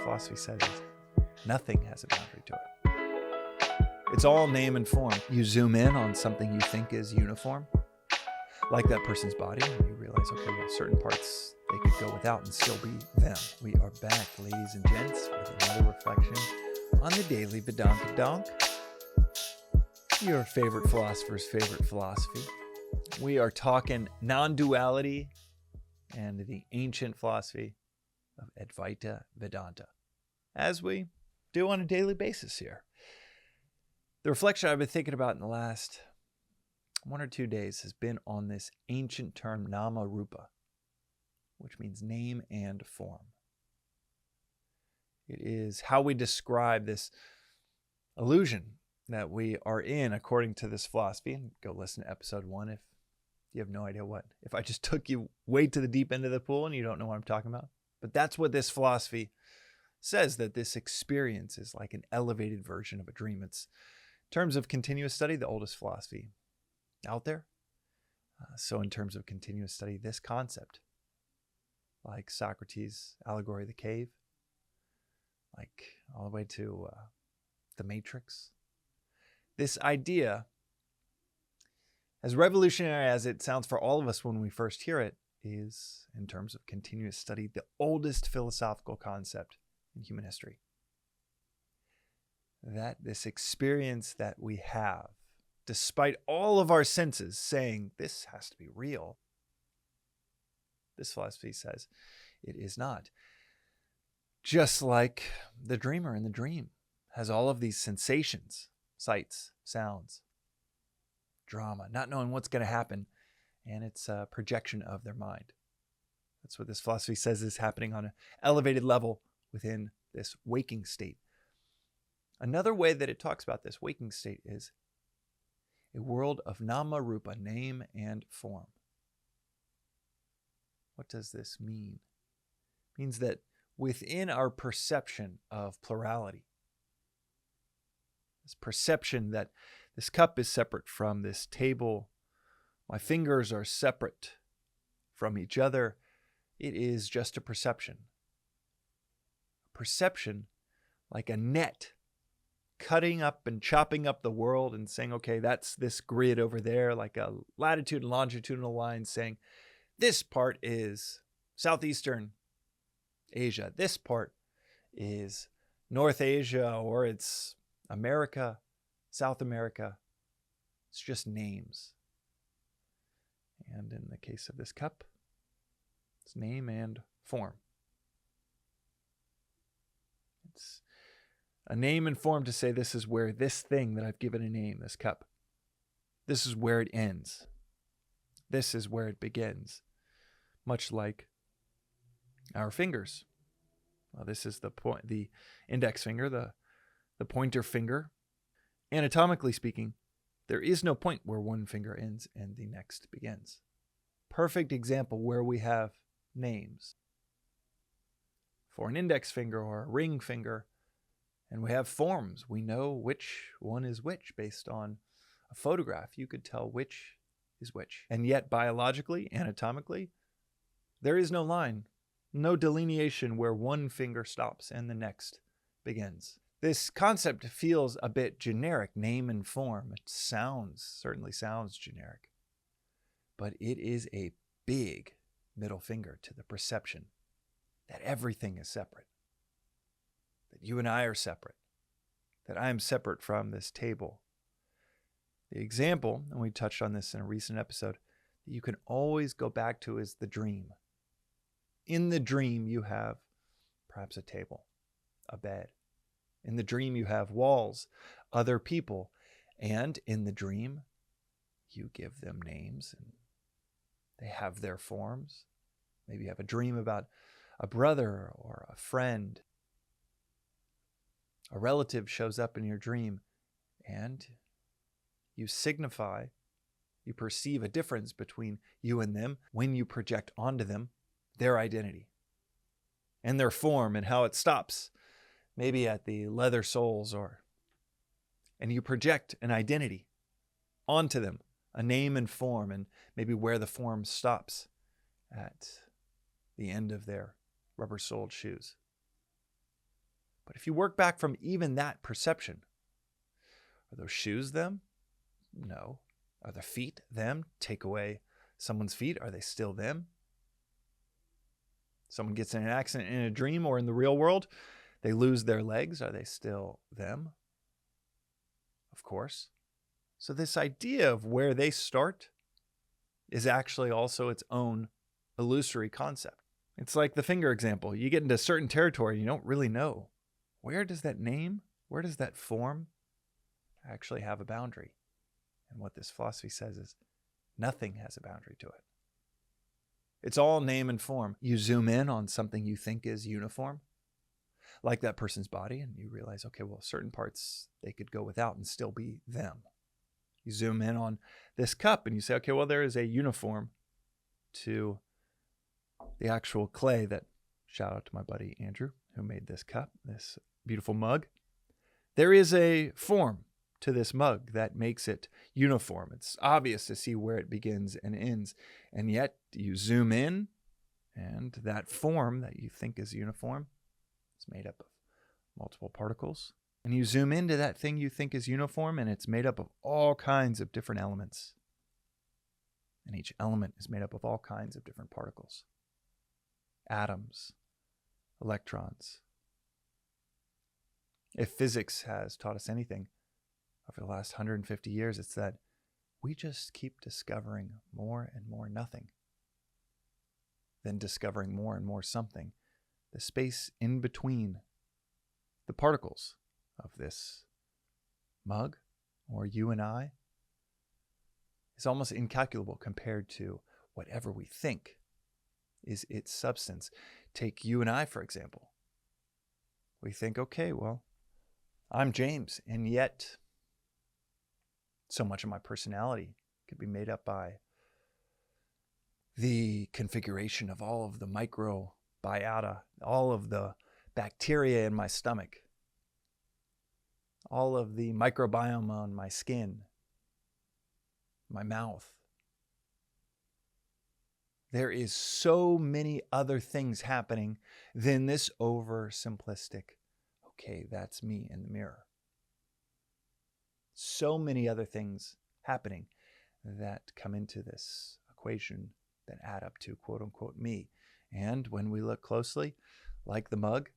philosophy says is nothing has a boundary to it. It's all name and form. You zoom in on something you think is uniform, like that person's body, and you realize, okay, well, certain parts they could go without and still be them. We are back, ladies and gents, with another reflection on the Daily Vedantic Donk, your favorite philosopher's favorite philosophy. We are talking non-duality and the ancient philosophy of Advaita Vedanta, as we do on a daily basis here. The reflection I've been thinking about in the last 1 or 2 days has been on this ancient term Nama Rupa, which means name and form. It is how we describe this illusion that we are in according to this philosophy. And go listen to episode 1 if you have no idea if I just took you way to the deep end of the pool and you don't know what I'm talking about. But that's what this philosophy says, that this experience is like an elevated version of a dream. It's, in terms of continuous study, the oldest philosophy out there. So in terms of continuous study, this concept, like Socrates' allegory of the cave, like all the way to the Matrix, this idea, as revolutionary as it sounds for all of us when we first hear it, is, in terms of continuous study, the oldest philosophical concept in human history. That this experience that we have, despite all of our senses saying this has to be real, this philosophy says it is not. Just like the dreamer in the dream has all of these sensations, sights, sounds, drama, not knowing what's going to happen, and it's a projection of their mind. That's what this philosophy says is happening on an elevated level within this waking state. Another way that it talks about this waking state is a world of Nama Rupa, name and form. What does this mean? It means that within our perception of plurality, this perception that this cup is separate from this table, my fingers are separate from each other, it is just a perception. A perception like a net cutting up and chopping up the world and saying, okay, that's this grid over there, like a latitude and longitudinal line saying, this part is Southeastern Asia. This part is North Asia, or it's America, South America. It's just names. And in the case of this cup, it's name and form. It's a name and form to say this is where this thing that I've given a name, this cup, this is where it ends. This is where it begins. Much like our fingers. Well, this is the index finger, the pointer finger. Anatomically speaking, there is no point where one finger ends and the next begins. Perfect example where we have names for an index finger or a ring finger, and we have forms. We know which one is which based on a photograph. You could tell which is which. And yet biologically, anatomically, there is no line, no delineation where one finger stops and the next begins. This concept feels a bit generic, name and form. It certainly sounds generic, but it is a big middle finger to the perception that everything is separate, that you and I are separate, that I am separate from this table. The example, and we touched on this in a recent episode, that you can always go back to is the dream. In the dream, you have perhaps a table, a bed. In the dream, you have walls, other people. And in the dream, you give them names and they have their forms. Maybe you have a dream about a brother or a friend. A relative shows up in your dream and you signify, you perceive a difference between you and them when you project onto them their identity and their form and how it stops, maybe at the leather soles, and you project an identity onto them, a name and form, and maybe where the form stops at the end of their rubber-soled shoes. But if you work back from even that perception, are those shoes them? No. Are the feet them? Take away someone's feet, are they still them? Someone gets in an accident in a dream or in the real world, they lose their legs, are they still them? Of course. So this idea of where they start is actually also its own illusory concept. It's like the finger example. You get into certain territory, you don't really know. Where does that name, where does that form actually have a boundary? And what this philosophy says is nothing has a boundary to it. It's all name and form. You zoom in on something you think is uniform, like that person's body, and you realize, okay, well, certain parts they could go without and still be them. You zoom in on this cup and you say, okay, well, there is a uniform to the actual clay that, shout out to my buddy Andrew, who made this cup, this beautiful mug. There is a form to this mug that makes it uniform. It's obvious to see where it begins and ends. And yet you zoom in and that form that you think is uniform is made up of multiple particles. And you zoom into that thing you think is uniform and it's made up of all kinds of different elements. And each element is made up of all kinds of different particles. Atoms, electrons. If physics has taught us anything over the last 150 years, it's that we just keep discovering more and more nothing, then discovering more and more something. The space in between the particles of this mug, or you and I, is almost incalculable compared to whatever we think is its substance. Take you and I, for example. We think, okay, well, I'm James, and yet so much of my personality could be made up by the configuration of all of the microbiota, all of the bacteria in my stomach, all of the microbiome on my skin, my mouth. There is so many other things happening than this oversimplistic, okay, that's me in the mirror. So many other things happening that come into this equation that add up to quote unquote me. And when we look closely, like the mug,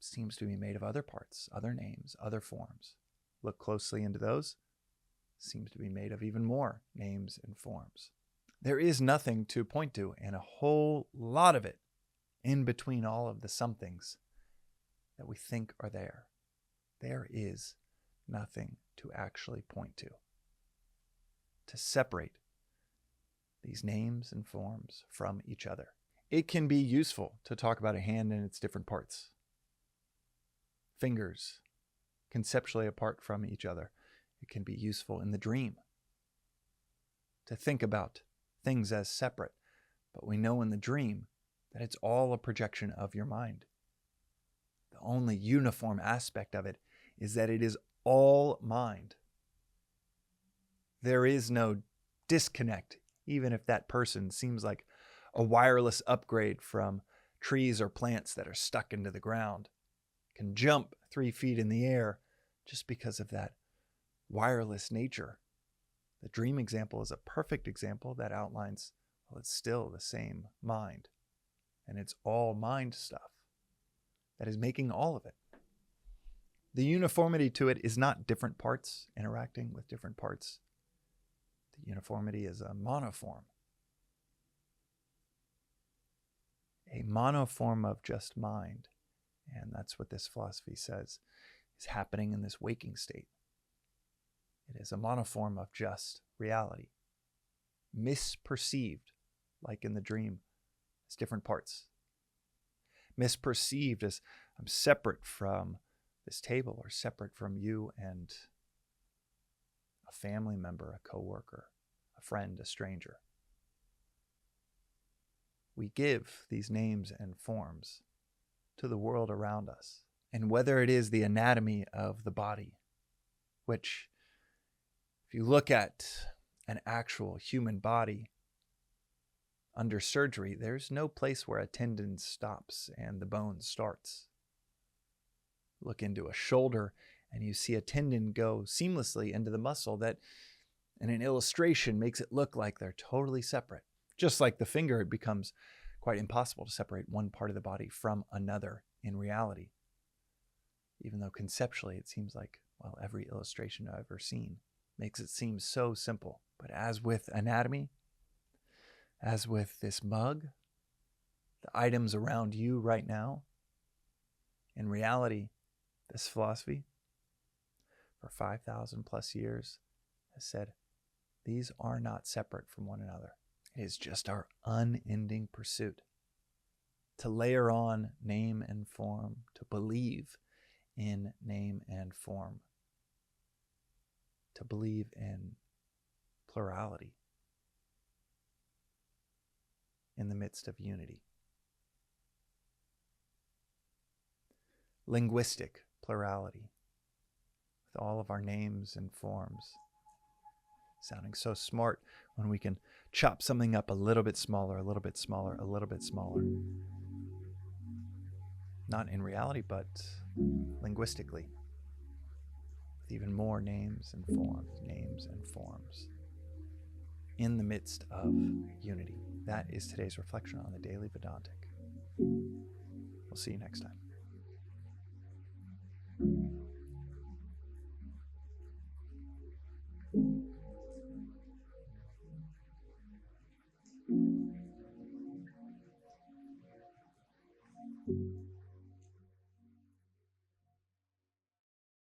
seems to be made of other parts, other names, other forms. Look closely into those, seems to be made of even more names and forms. There is nothing to point to, and a whole lot of it in between all of the somethings that we think are there. There is nothing to actually point to separate these names and forms from each other. It can be useful to talk about a hand and its different parts. Fingers, conceptually apart from each other. It can be useful in the dream to think about things as separate, but we know in the dream that it's all a projection of your mind. The only uniform aspect of it is that it is all mind. There is no disconnect, even if that person seems like a wireless upgrade from trees or plants that are stuck into the ground, can jump 3 feet in the air just because of that wireless nature. The dream example is a perfect example that outlines, well, it's still the same mind. And it's all mind stuff that is making all of it. The uniformity to it is not different parts interacting with different parts. The uniformity is a monoform. A monoform of just mind. And that's what this philosophy says is happening in this waking state. It is a monoform of just reality. Misperceived, like in the dream, as different parts. Misperceived as I'm separate from this table or separate from you and a family member, a coworker, a friend, a stranger. We give these names and forms to the world around us. And whether it is the anatomy of the body, which if you look at an actual human body under surgery, there's no place where a tendon stops and the bone starts. Look into a shoulder and you see a tendon go seamlessly into the muscle that, in an illustration, makes it look like they're totally separate. Just like the finger, it becomes quite impossible to separate one part of the body from another in reality. Even though conceptually it seems like, well, every illustration I've ever seen makes it seem so simple. But as with anatomy, as with this mug, the items around you right now, in reality, this philosophy, for 5,000 plus years, has said, these are not separate from one another. It is just our unending pursuit to layer on name and form, to believe in name and form, to believe in plurality in the midst of unity. Linguistic plurality, with all of our names and forms, sounding so smart when we can chop something up a little bit smaller, a little bit smaller, a little bit smaller. Not in reality, but linguistically, with even more names and forms in the midst of unity. That is today's reflection on the Daily Vedantic. We'll see you next time.